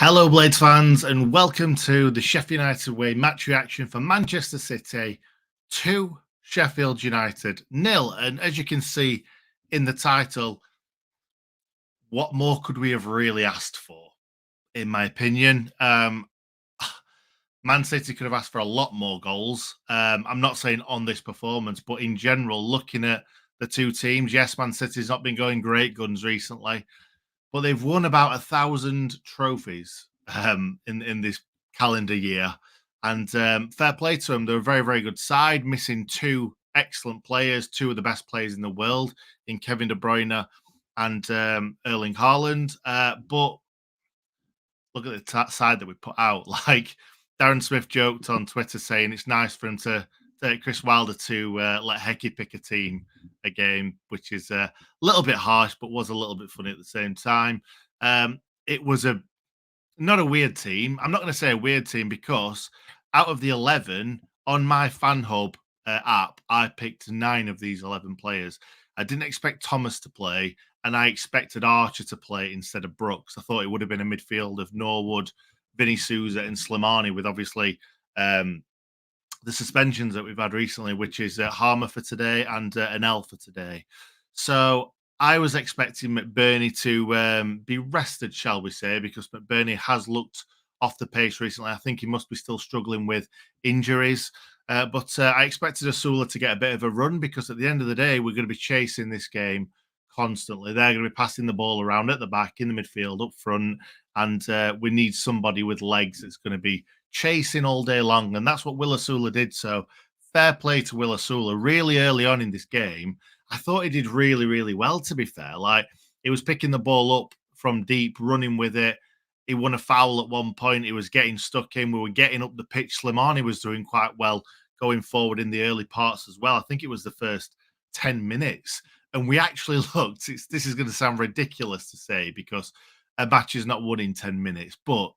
Hello, Blades fans, and welcome to the Sheff United Way match reaction for Manchester City to Sheffield United 0. And as you can see in the title, what more could we have really asked for, in my opinion? Man City could have asked for a lot more goals. I'm not saying on this performance, but in general, looking at the two teams, yes, Man City's not been going great guns recently, but they've won about 1,000 trophies in this calendar year. And fair play to them. They're a very, very good side, missing two excellent players, two of the best players in the world in Kevin De Bruyne and Erling Haaland. But look at the side that we put out. Like Darren Smith joked on Twitter saying it's nice for him to Chris Wilder to let Hecky pick a team a game, which is a little bit harsh, but was a little bit funny at the same time. It was not a weird team. I'm not going to say a weird team because out of the 11 on my Fan Hub app, I picked 9 of these 11 players. I didn't expect Thomas to play, and I expected Archer to play instead of Brooks. I thought it would have been a midfield of Norwood, Vinny Souza, and Slimani, with obviously the suspensions that we've had recently, which is Harmer for today and an L for today. So I was expecting McBurney to be rested, shall we say, because McBurney has looked off the pace recently. I think he must be still struggling with injuries. But I expected Asula to get a bit of a run because at the end of the day, we're going to be chasing this game constantly. They're going to be passing the ball around at the back, in the midfield, up front, and we need somebody with legs that's going to be chasing all day long, and that's what 𝗲𝗂𝗀𝗏 did. So fair play to 𝗲𝗂𝗀𝗏. Really early on in this game, I thought he did really, really well, to be fair. Like, he was picking the ball up from deep, running with it. He won a foul at one point. He was getting stuck in. We were getting up the pitch. Slimani was doing quite well going forward in the early parts as well. I think it was the first 10 minutes. And we actually looked, this is going to sound ridiculous to say because a match is not won in 10 minutes, but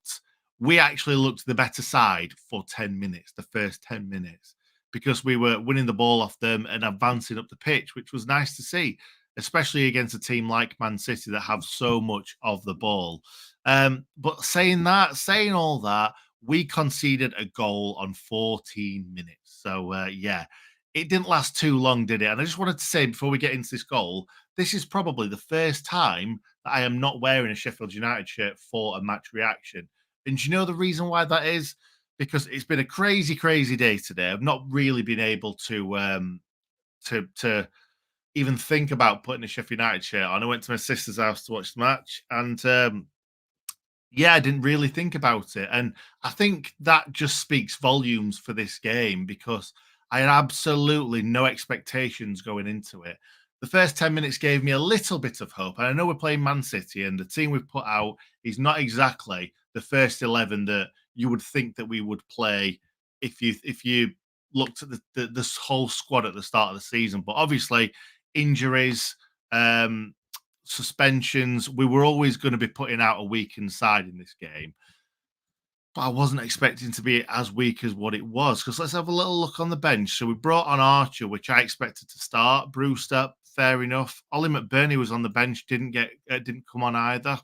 we actually looked the better side for 10 minutes, the first 10 minutes, because we were winning the ball off them and advancing up the pitch, which was nice to see, especially against a team like Man City that have so much of the ball. But saying all that, we conceded a goal on 14 minutes. So, yeah, it didn't last too long, did it? And I just wanted to say before we get into this goal, this is probably the first time that I am not wearing a Sheffield United shirt for a match reaction. And do you know the reason why that is? Because it's been a crazy, crazy day today. I've not really been able to even think about putting a Sheffield United shirt on. I went to my sister's house to watch the match, and yeah, I didn't really think about it. And I think that just speaks volumes for this game because I had absolutely no expectations going into it. The first 10 minutes gave me a little bit of hope. And I know we're playing Man City, and the team we've put out is not exactly the first 11 that you would think that we would play if you looked at this whole squad at the start of the season. But obviously, injuries, suspensions, we were always going to be putting out a weakened side in this game. But I wasn't expecting to be as weak as what it was. Because let's have a little look on the bench. So we brought on Archer, which I expected to start. Brewster, fair enough. Ollie McBurney was on the bench, didn't come on either.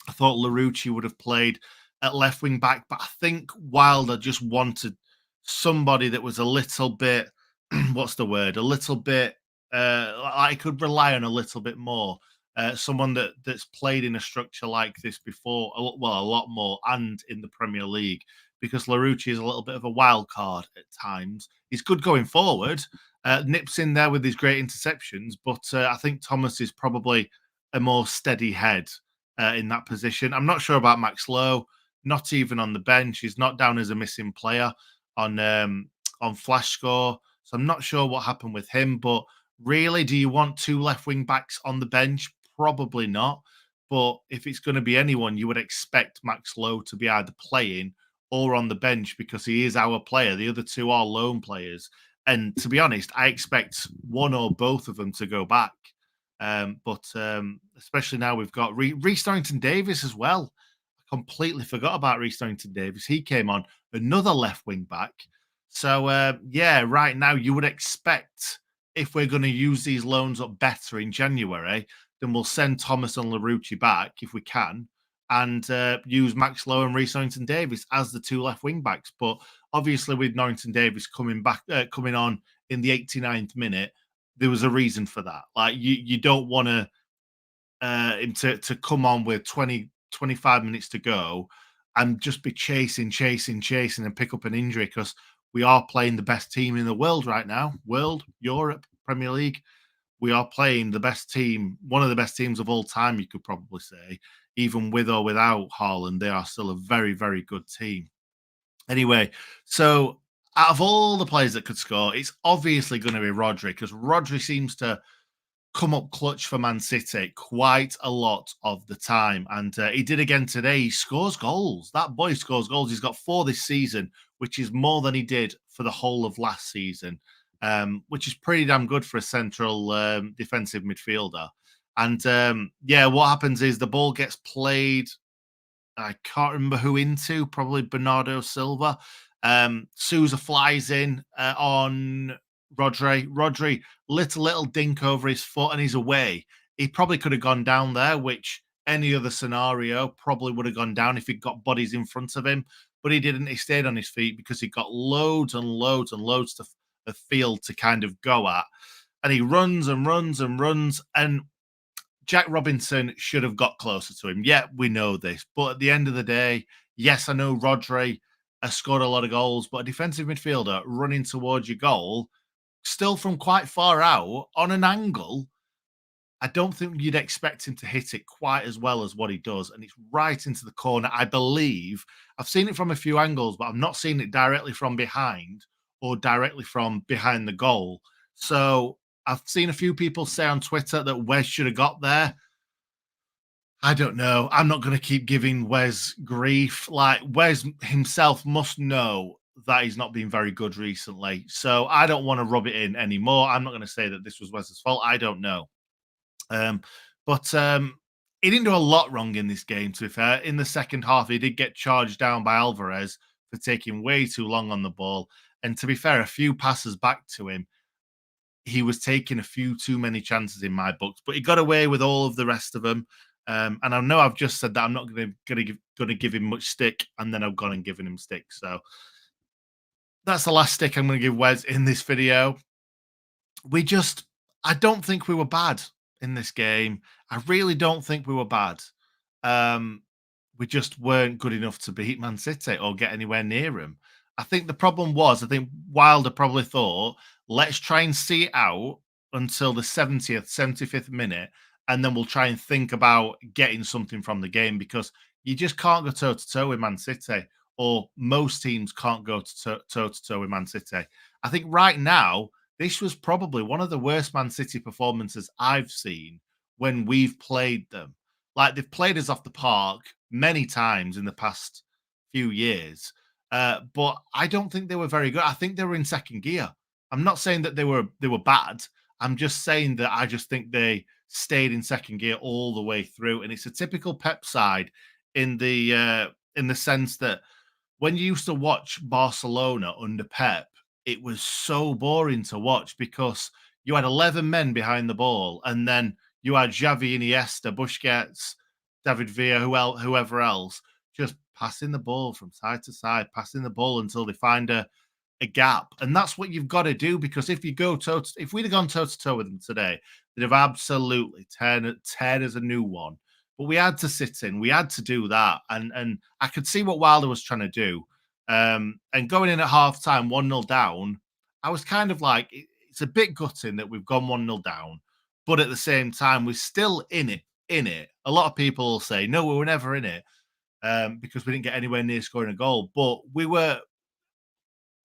I thought Larouci would have played at left wing back, but I think Wilder just wanted somebody that was a little bit, what's the word? A little bit, I could rely on a little bit more. Someone that's played in a structure like this before, a lot more, and in the Premier League, because Larouci is a little bit of a wild card at times. He's good going forward, nips in there with his great interceptions, but I think Thomas is probably a more steady head in that position. I'm not sure about Max Lowe, not even on the bench. He's not down as a missing player on Flash Score, so I'm not sure what happened with him. But really, do you want two left wing backs on the bench? Probably not. But if it's going to be anyone, you would expect Max Lowe to be either playing or on the bench because he is our player. The other two are loan players. And to be honest, I expect one or both of them to go back. But especially now we've got Rhys Davies as well. I completely forgot about Rhys Davies. He came on, another left wing back. So, yeah, right now you would expect if we're going to use these loans up better in January, then we'll send Thomas and Larouci back if we can, and use Max Lowe and Reece Norrington-Davies as the two left wing backs. But obviously, with Norrington-Davies coming on in the 89th minute, there was a reason for that. Like you don't want him to come on with 25 minutes to go and just be chasing and pick up an injury, because we are playing the best team in the world right now. World, Europe, Premier League. We are playing the best team, one of the best teams of all time, you could probably say. Even with or without Haaland, they are still a very, very good team. Anyway, so out of all the players that could score, it's obviously going to be Rodri, because Rodri seems to come up clutch for Man City quite a lot of the time. And he did again today. He scores goals. That boy scores goals. He's got 4 this season, which is more than he did for the whole of last season, which is pretty damn good for a central defensive midfielder. And yeah, what happens is the ball gets played, I can't remember who into, probably Bernardo Silva. Sousa flies in on Rodri. Rodri, little dink over his foot and he's away. He probably could have gone down there, which any other scenario probably would have gone down if he'd got bodies in front of him. But he didn't. He stayed on his feet because he got loads and loads and loads of field to kind of go at. And he runs and runs and runs. And Jack Robinson should have got closer to him. Yeah, we know this. But at the end of the day, yes, I know Rodri has scored a lot of goals, but a defensive midfielder running towards your goal, still from quite far out on an angle, I don't think you'd expect him to hit it quite as well as what he does. And it's right into the corner, I believe. I've seen it from a few angles, but I've not seen it directly from behind or directly from behind the goal. So I've seen a few people say on Twitter that Wes should have got there. I don't know. I'm not going to keep giving Wes grief. Like, Wes himself must know that he's not been very good recently. So I don't want to rub it in anymore. I'm not going to say that this was Wes's fault. I don't know. But he didn't do a lot wrong in this game, to be fair. In the second half, he did get charged down by Alvarez for taking way too long on the ball. And to be fair, a few passes back to him, he was taking a few too many chances in my books, but he got away with all of the rest of them. And I know I've just said that I'm not going to give him much stick, and then I've gone and given him stick. So that's the last stick I'm going to give Wes in this video. I don't think we were bad in this game. I really don't think we were bad. We just weren't good enough to beat Man City or get anywhere near them. I think the problem was, I think Wilder probably thought, let's try and see it out until the 70th, 75th minute, and then we'll try and think about getting something from the game, because you just can't go toe-to-toe with Man City, or most teams can't go toe-to-toe with Man City. I think right now, this was probably one of the worst Man City performances I've seen when we've played them. Like, they've played us off the park many times in the past few years, but I don't think they were very good. I think they were in second gear. I'm not saying that they were bad. I'm just saying that I just think they stayed in second gear all the way through, and it's a typical Pep side in the sense that when you used to watch Barcelona under Pep, it was so boring to watch because you had 11 men behind the ball, and then you had Xavi, Iniesta, Busquets, David Villa, whoever else, just passing the ball from side to side, passing the ball until they find a gap. And that's what you've got to do, because if we'd have gone toe-to-toe with them today, they'd have absolutely teared as a new one. But we had to sit in. We had to do that. And I could see what Wilder was trying to do. And going in at half-time 1-0 down, I was kind of like, it's a bit gutting that we've gone 1-0 down. But at the same time, we're still in it. A lot of people will say, no, we were never in it, because we didn't get anywhere near scoring a goal. But we were.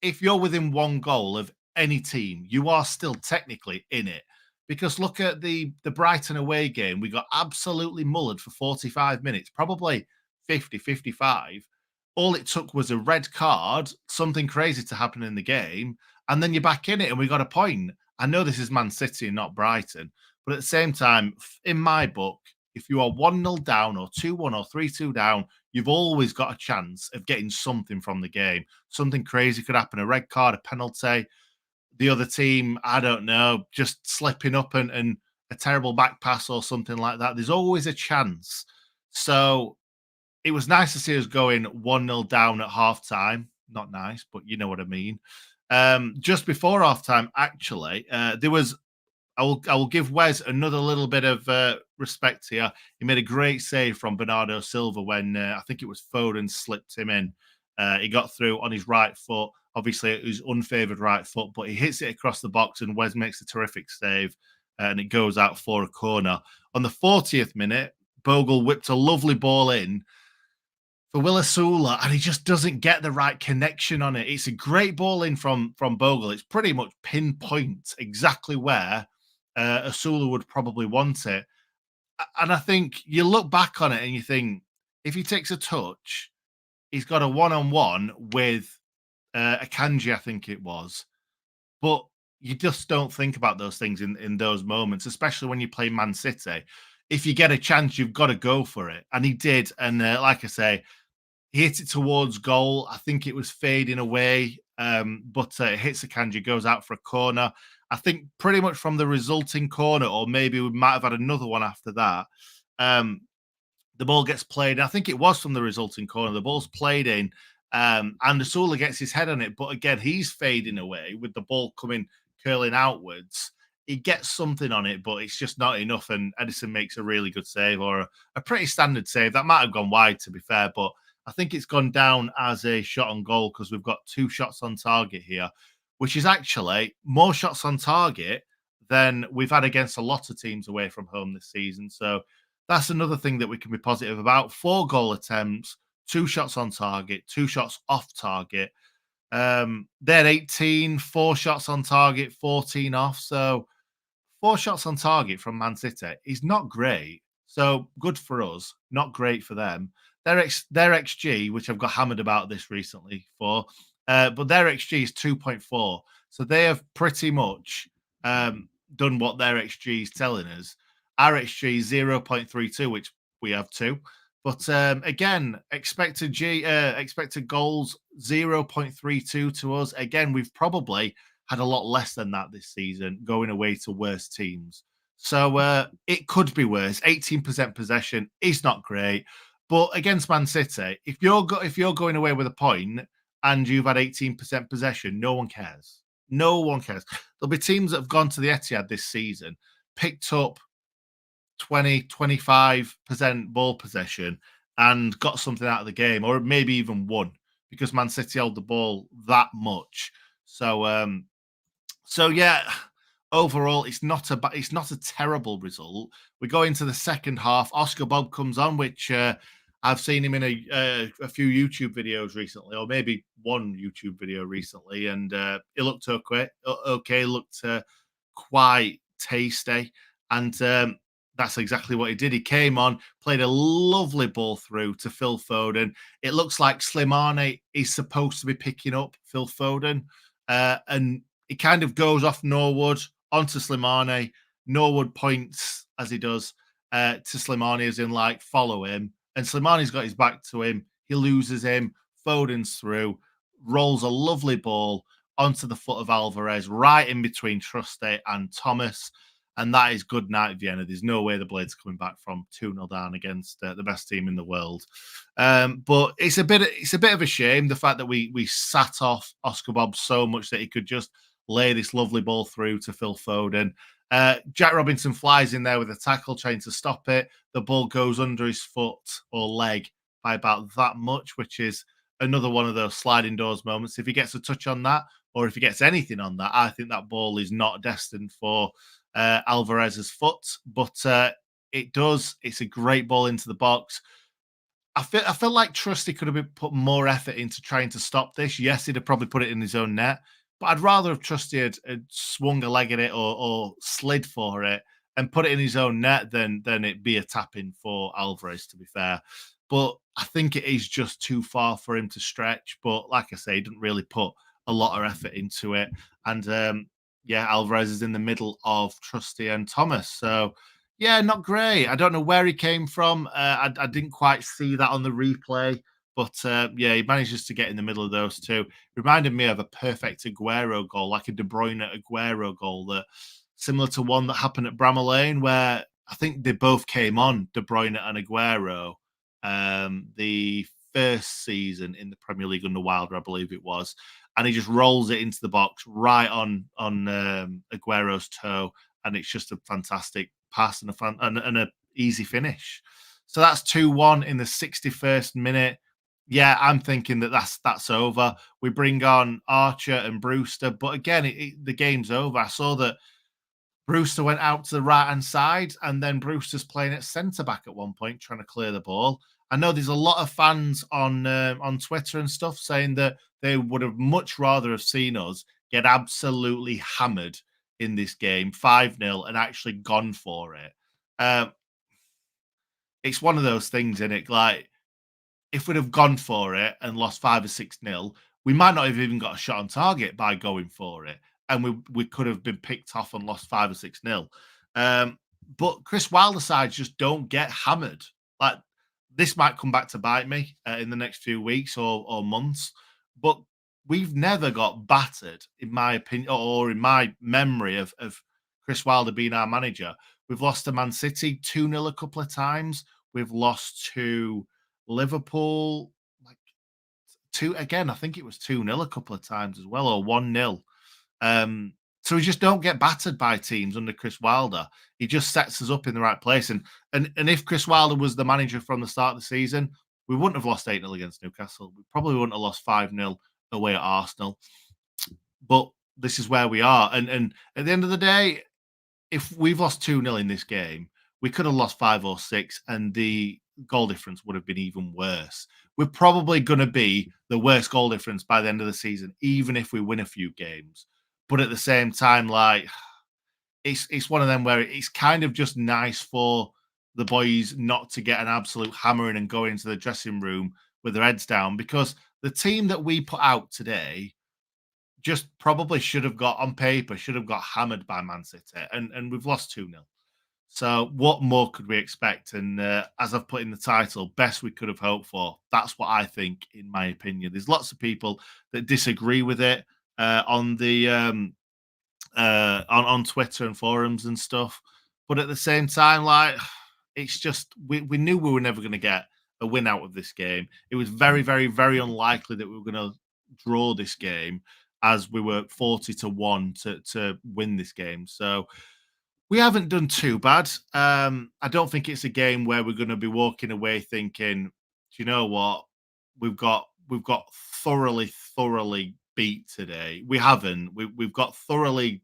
If you're within one goal of any team, you are still technically in it. Because look at the Brighton away game. We got absolutely mullered for 45 minutes, probably 50, 55. All it took was a red card, something crazy to happen in the game, and then you're back in it and we got a point. I know this is Man City and not Brighton, but at the same time, in my book, if you are 1-0 down or 2-1 or 3-2 down, you've always got a chance of getting something from the game. Something crazy could happen, a red card, a penalty, the other team, I don't know, just slipping up and a terrible back pass or something like that. There's always a chance. So it was nice to see us going 1-0 down at half time. Not nice, but you know what I mean. Just before half time, actually, there was I will give Wes another little bit of respect here. He made a great save from Bernardo Silva when I think it was Foden slipped him in. He got through on his right foot, obviously his unfavoured right foot, but he hits it across the box and Wes makes a terrific save and it goes out for a corner. On the 40th minute, Bogle whipped a lovely ball in for 𝗲𝗚 and he just doesn't get the right connection on it. It's a great ball in from Bogle. It's pretty much pinpoint exactly where 𝗚 would probably want it. And I think you look back on it and you think, if he takes a touch, he's got a one-on-one with Akanji, I think it was. But you just don't think about those things in those moments, especially when you play Man City. If you get a chance, you've got to go for it. And he did. And like I say, he hit it towards goal. I think it was fading away, but it hits Akanji, goes out for a corner. I think pretty much from the resulting corner, or maybe we might have had another one after that. The ball gets played. I think it was from the resulting corner. The ball's played in, and 𝗚𝗚 gets his head on it. But again, he's fading away with the ball curling outwards. He gets something on it, but it's just not enough. And Edison makes a really good save, or a pretty standard save. That might have gone wide, to be fair, but I think it's gone down as a shot on goal because we've got 2 shots on target here, which is actually more shots on target than we've had against a lot of teams away from home this season. So that's another thing that we can be positive about. 4 goal attempts, 2 shots on target, 2 shots off target. They're 18, 4 shots on target, 14 off. So 4 shots on target from Man City is not great. So good for us, not great for them. Their XG, which I've got hammered about this recently but their XG is 2.4. So they have pretty much done what their XG is telling us. Our XG is 0.32, which we have 2. But again, expected goals 0.32 to us. Again, we've probably had a lot less than that this season, going away to worse teams. So it could be worse. 18% possession is not great. But against Man City, if you're going away with a point and you've had 18% possession, no one cares. No one cares. There'll be teams that have gone to the Etihad this season, picked up 20, 25% ball possession and got something out of the game, or maybe even won because Man City held the ball that much. So yeah, overall, it's not a terrible result. We go into the second half. Oscar Bob comes on, which I've seen him in a few YouTube videos recently, or maybe one YouTube video recently, and it looked okay, looked quite tasty, and that's exactly what he did. He came on, played a lovely ball through to Phil Foden. It looks like Slimani is supposed to be picking up Phil Foden, and it kind of goes off Norwood onto Slimani. Norwood points as he does to Slimani, as in like follow him. And Slimani's got his back to him. He loses him. Foden's through, rolls a lovely ball onto the foot of Alvarez, right in between Trusty and Thomas. And that is good night, Vienna. There's no way the Blades coming back from 2-0 down against the best team in the world. But it's a bit of a shame, the fact that we sat off Oscar Bob so much that he could just lay this lovely ball through to Phil Foden. Jack Robinson flies in there with a tackle, trying to stop it. The ball goes under his foot or leg by about that much, which is another one of those sliding doors moments. If he gets a touch on that, or if he gets anything on that, I think that ball is not destined for Alvarez's foot. But it does. It's a great ball into the box. I feel like Trusty could have put more effort into trying to stop this. Yes, he'd have probably put it in his own net. But I'd rather have Trusty had swung a leg at it or slid for it and put it in his own net than it be a tap-in for Alvarez, to be fair. But I think it is just too far for him to stretch. But like I say, he didn't really put a lot of effort into it. And yeah, Alvarez is in the middle of Trusty and Thomas. So yeah, not great. I don't know where he came from. I didn't quite see that on the replay. But yeah, he manages to get in the middle of those two. Reminded me of a perfect Aguero goal, like a De Bruyne Aguero goal, that similar to one that happened at Bramall Lane, where I think they both came on, De Bruyne and Aguero, the first season in the Premier League under Wilder, I believe it was, and he just rolls it into the box right on Aguero's toe, and it's just a fantastic pass and a easy finish. So that's 2-1 in the 61st minute. Yeah, I'm thinking that that's over. We bring on Archer and Brewster, but again, the game's over. I saw that Brewster went out to the right-hand side, and then Brewster's playing at centre-back at one point, trying to clear the ball. I know there's a lot of fans on Twitter and stuff saying that they would have much rather have seen us get absolutely hammered in this game, 5-0, and actually gone for it. It's one of those things, isn't it? Like, if we'd have gone for it and lost 5 or 6-0, we might not have even got a shot on target by going for it. And we could have been picked off and lost 5 or 6-0. But Chris Wilder sides just don't get hammered. Like, this might come back to bite me in the next few weeks or months. But we've never got battered, in my opinion, or in my memory of Chris Wilder being our manager. We've lost to Man City 2-0 a couple of times. We've lost to Liverpool, like I think it was 2-0 a couple of times as well, or 1-0. So we just don't get battered by teams under Chris Wilder. He just sets us up in the right place. And if Chris Wilder was the manager from the start of the season, we wouldn't have lost 8-0 against Newcastle. We probably wouldn't have lost 5-0 away at Arsenal. But this is where we are. And at the end of the day, if we've lost 2-0 in this game, we could have lost 5 or 6, and the goal difference would have been even worse. We're probably going to be the worst goal difference by the end of the season, even if we win a few games. But at the same time, like, it's one of them where it's kind of just nice for the boys not to get an absolute hammering and go into the dressing room with their heads down, because the team that we put out today just probably should have got hammered by Man City, and we've lost 2-0. So what more could we expect? And as I've put in the title, best we could have hoped for. That's what I think, in my opinion. There's lots of people that disagree with it on Twitter and forums and stuff. But at the same time, like, it's just we knew we were never going to get a win out of this game. It was very, very, very unlikely that we were going to draw this game, as we were 40-1 to win this game. So we haven't done too bad. I don't think it's a game where we're going to be walking away thinking, do you know what? We've got thoroughly beat today. We haven't. We've got thoroughly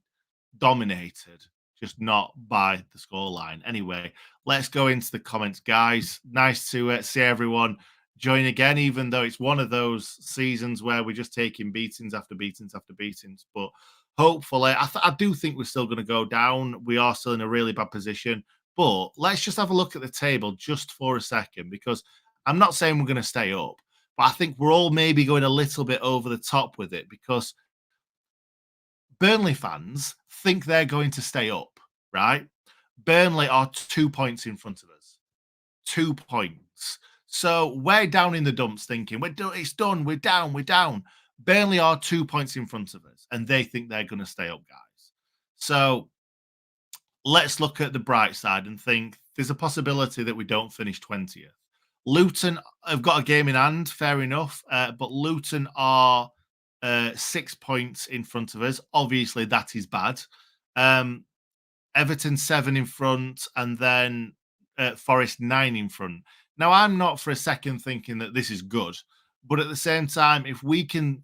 dominated, just not by the scoreline. Anyway, let's go into the comments, guys. Nice to see everyone join again, even though it's one of those seasons where we're just taking beatings after beatings after beatings. But hopefully, I do think we're still going to go down. We are still in a really bad position. But let's just have a look at the table just for a second, because I'm not saying we're going to stay up, but I think we're all maybe going a little bit over the top with it, because Burnley fans think they're going to stay up, right? Burnley are 2 points in front of us. 2 points. So we're down in the dumps thinking, it's done, we're down. Burnley are 2 points in front of us, and they think they're going to stay up, guys. So let's look at the bright side and think there's a possibility that we don't finish 20th. Luton have got a game in hand, fair enough, but Luton are 6 points in front of us. Obviously, that is bad. Everton 7 in front, and then Forest 9 in front. Now, I'm not for a second thinking that this is good, but at the same time, if we can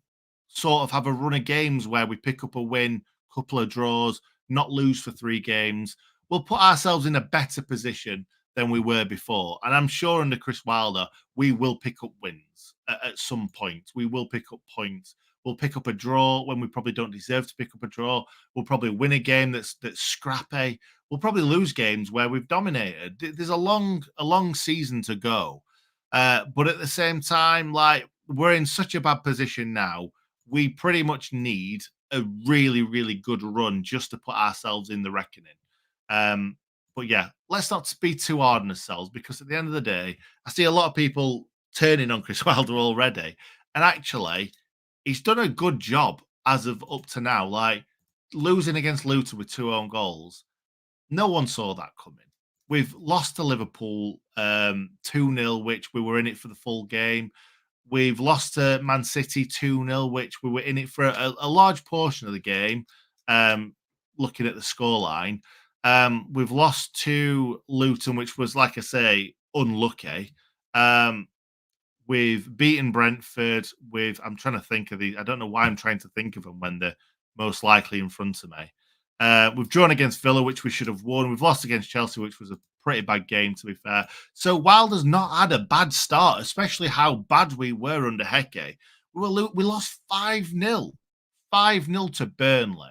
sort of have a run of games where we pick up a win, couple of draws, not lose for 3 games, we'll put ourselves in a better position than we were before. And I'm sure under Chris Wilder, we will pick up wins at some point. We will pick up points. We'll pick up a draw when we probably don't deserve to pick up a draw. We'll probably win a game that's scrappy. We'll probably lose games where we've dominated. There's a long season to go. But at the same time, like, we're in such a bad position now. We pretty much need a really, really good run just to put ourselves in the reckoning. But yeah, let's not be too hard on ourselves, because at the end of the day, I see a lot of people turning on Chris Wilder already. And actually, he's done a good job as of up to now. Like, losing against Luton with 2 own goals, no one saw that coming. we've lost to Liverpool 2-0, which we were in it for the full game. We've lost to Man City 2-0, which we were in it for a large portion of the game, looking at the scoreline. We've lost to Luton, which was, like I say, unlucky. We've beaten Brentford with, I'm trying to think of the, I don't know why I'm trying to think of them when they're most likely in front of me. We've drawn against Villa, which we should have won. We've lost against Chelsea, which was a pretty bad game, to be fair. So Wilder's not had a bad start, especially how bad we were under Heke. We lost 5-0, 5-0 to Burnley.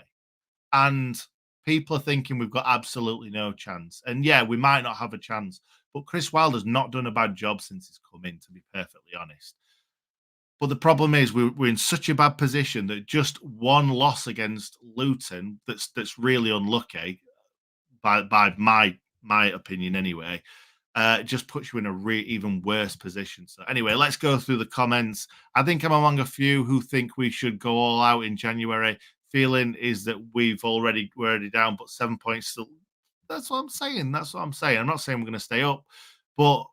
And people are thinking we've got absolutely no chance. And yeah, we might not have a chance. But Chris Wilder's not done a bad job since he's come in, to be perfectly honest. But the problem is we're in such a bad position that just one loss against Luton that's really unlucky, by my opinion anyway, just puts you in a even worse position. So anyway, let's go through the comments. I think I'm among a few who think we should go all out in January. Feeling is that we're already down, but 7 points still. That's what I'm saying. That's what I'm saying. I'm not saying we're going to stay up, but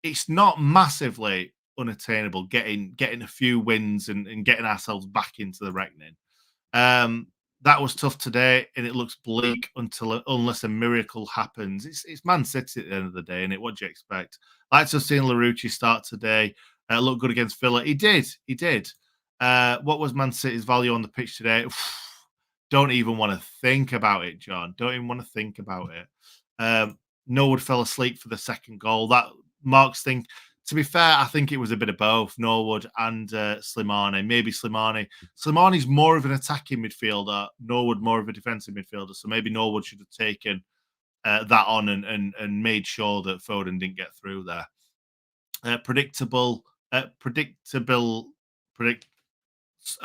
it's not massively unattainable. Getting a few wins and getting ourselves back into the reckoning. That was tough today, and it looks bleak unless a miracle happens. It's Man City at the end of the day, and what do you expect? Like to have seen 𝗬𝗓𝗓 start today. Look good against Villa. He did. What was Man City's value on the pitch today? Don't even want to think about it, John. Don't even want to think about it. Norwood fell asleep for the second goal. That Mark's thing. To be fair, I think it was a bit of both, Norwood and Slimani. Maybe Slimani. Slimani's more of an attacking midfielder, Norwood more of a defensive midfielder. So maybe Norwood should have taken that on and made sure that Foden didn't get through there. Predictable, a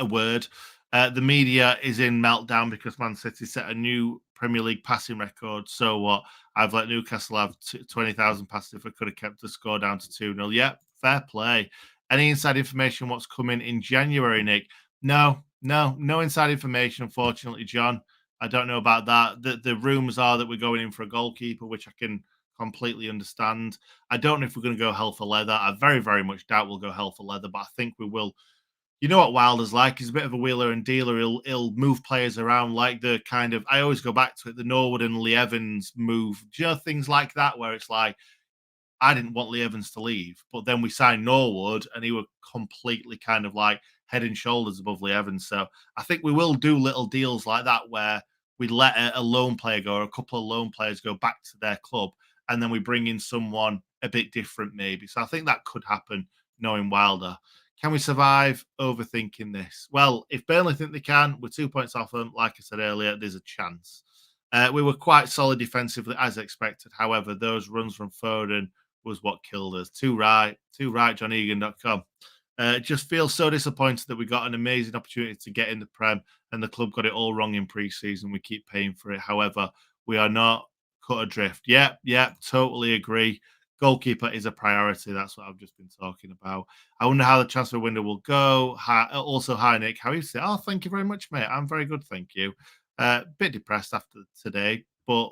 word. The media is in meltdown because Man City set a new Premier League passing record. So what? I've let Newcastle have 20,000 passes if I could have kept the score down to 2-0. Yeah, fair play. Any inside information what's coming in January, Nick? No inside information, unfortunately, John. I don't know about that. The rumours are that we're going in for a goalkeeper, which I can completely understand. I don't know if we're going to go hell for leather. I very, very much doubt we'll go hell for leather, but I think we will. You know what Wilder's like? He's a bit of a wheeler and dealer. He'll move players around like the kind of, I always go back to it, the Norwood and Lee Evans move. Do you know things like that where it's like, I didn't want Lee Evans to leave, but then we signed Norwood and he was completely kind of like head and shoulders above Lee Evans. So I think we will do little deals like that where we let a loan player go or a couple of loan players go back to their club and then we bring in someone a bit different maybe. So I think that could happen knowing Wilder. Can we survive overthinking this? Well, if Burnley think they can, we're 2 points off them. Like I said earlier, there's a chance. We were quite solid defensively as expected. However, those runs from Foden was what killed us. Too right, johnegan.com. Just feel so disappointed that we got an amazing opportunity to get in the Prem and the club got it all wrong in pre-season. We keep paying for it. However, we are not cut adrift. Yep, totally agree. Goalkeeper is a priority. That's what I've just been talking about. I wonder how the transfer window will go. Hi, Nick. How are you today? Oh, thank you very much, mate. I'm very good, thank you. Bit depressed after today, but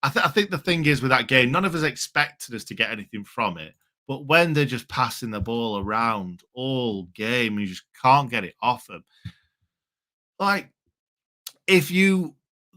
I think the thing is with that game, none of us expected us to get anything from it. But when they're just passing the ball around all game, you just can't get it off them. Like,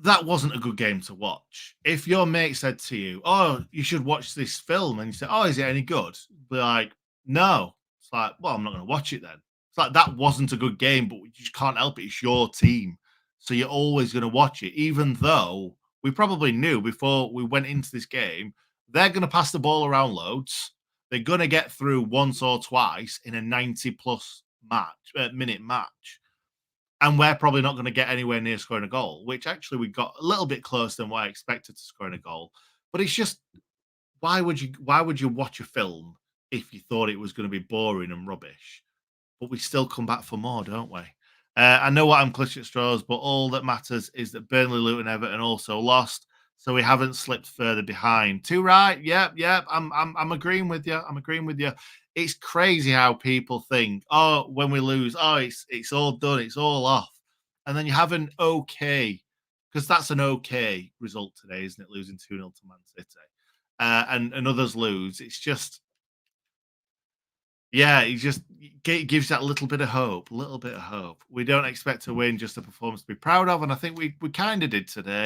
that wasn't a good game to watch. If your mate said to you, "Oh, you should watch this film," and you say, "Oh, is it any good?" Be like, "No." It's like, well, I'm not going to watch it then. It's like that wasn't a good game, but you just can't help it. It's your team, so you're always going to watch it, even though we probably knew before we went into this game they're going to pass the ball around loads. They're going to get through once or twice in a 90-plus minute match. And we're probably not going to get anywhere near scoring a goal, which actually we got a little bit closer than what I expected to scoring a goal. But it's just, why would you watch a film if you thought it was going to be boring and rubbish? But we still come back for more, don't we? I know what I'm clutching at straws, but all that matters is that Burnley, Luton, Everton also lost, so we haven't slipped further behind. Too right, yep. I'm agreeing with you. It's crazy how people think, oh, when we lose, oh, it's all done, it's all off, and then you have an okay, because that's an okay result today, isn't it? Losing 2-0 to Man City. and others lose, it's just, yeah, it just gives that little bit of hope, little bit of hope. We don't expect to win, just a performance to be proud of, and I think we kind of did today.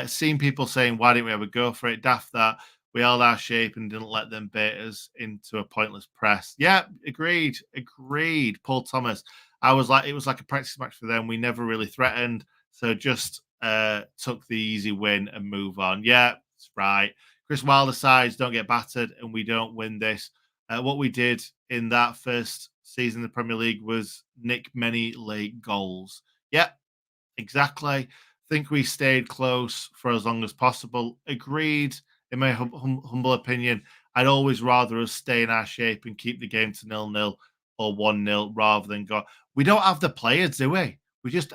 Seeing people saying, "Why didn't we ever go for it?" Daft that we held our shape and didn't let them bait us into a pointless press. Yeah, agreed, agreed. Paul Thomas, I was like, it was like a practice match for them. We never really threatened, so just took the easy win and move on. Yeah, it's right. Chris Wilder sides don't get battered, and we don't win this. What we did in that first season of the Premier League was nick many late goals. Yeah, exactly. Think we stayed close for as long as possible. Agreed. In my humble opinion, I'd always rather us stay in our shape and keep the game to 0-0 or 1-0 rather than go. We don't have the players, do we?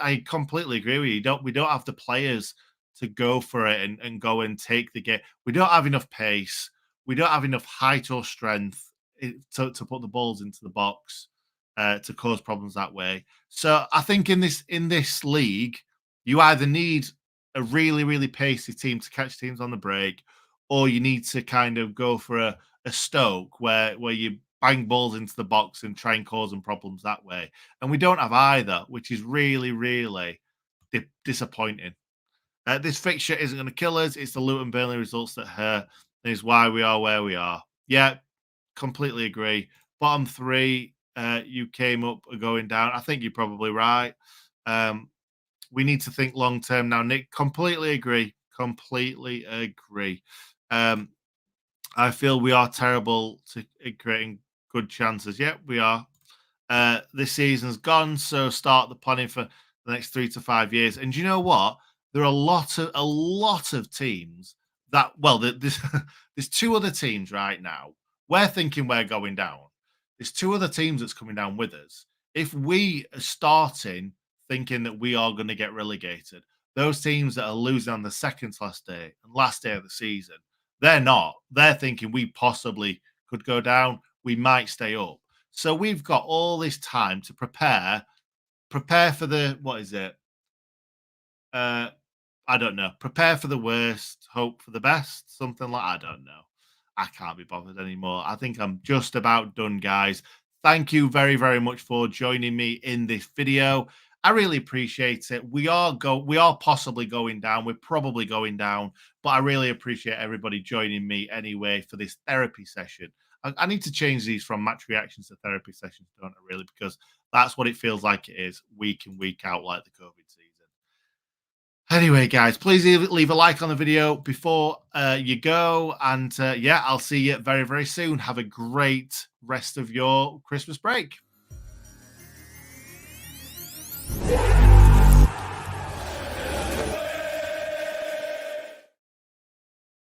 I completely agree with you. We don't have the players to go for it and go and take the game. We don't have enough pace. We don't have enough height or strength to put the balls into the box to cause problems that way. So I think in this league, you either need a really, really pacey team to catch teams on the break, or you need to kind of go for a Stoke where you bang balls into the box and try and cause them problems that way. And we don't have either, which is really, really disappointing. This fixture isn't going to kill us. It's the Luton Burnley results that hurt, and is why we are where we are. Yeah, completely agree. Bottom three, you came up or going down. I think you're probably right. We need to think long term now, Nick. Completely agree. Completely agree. I feel we are terrible at creating good chances. Yeah, we are. This season's gone, so start the planning for the next 3 to 5 years. And do you know what? There are a lot of teams that, well, there's two other teams right now. We're thinking we're going down. There's two other teams that's coming down with us. If we are starting thinking that we are going to get relegated, those teams that are losing on the second to last day of the season, they're not. They're thinking we possibly could go down. We might stay up. So we've got all this time to prepare for the, what is it? I don't know. Prepare for the worst, hope for the best, something like, I don't know. I can't be bothered anymore. I think I'm just about done, guys. Thank you very, very much for joining me in this video. I really appreciate it. We are possibly going down. We're probably going down, but I really appreciate everybody joining me anyway for this therapy session. I need to change these from match reactions to therapy sessions, don't I, really? Because that's what it feels like it is week in, week out, like the COVID season. Anyway, guys, please leave a like on the video before you go. And yeah, I'll see you very, very soon. Have a great rest of your Christmas break.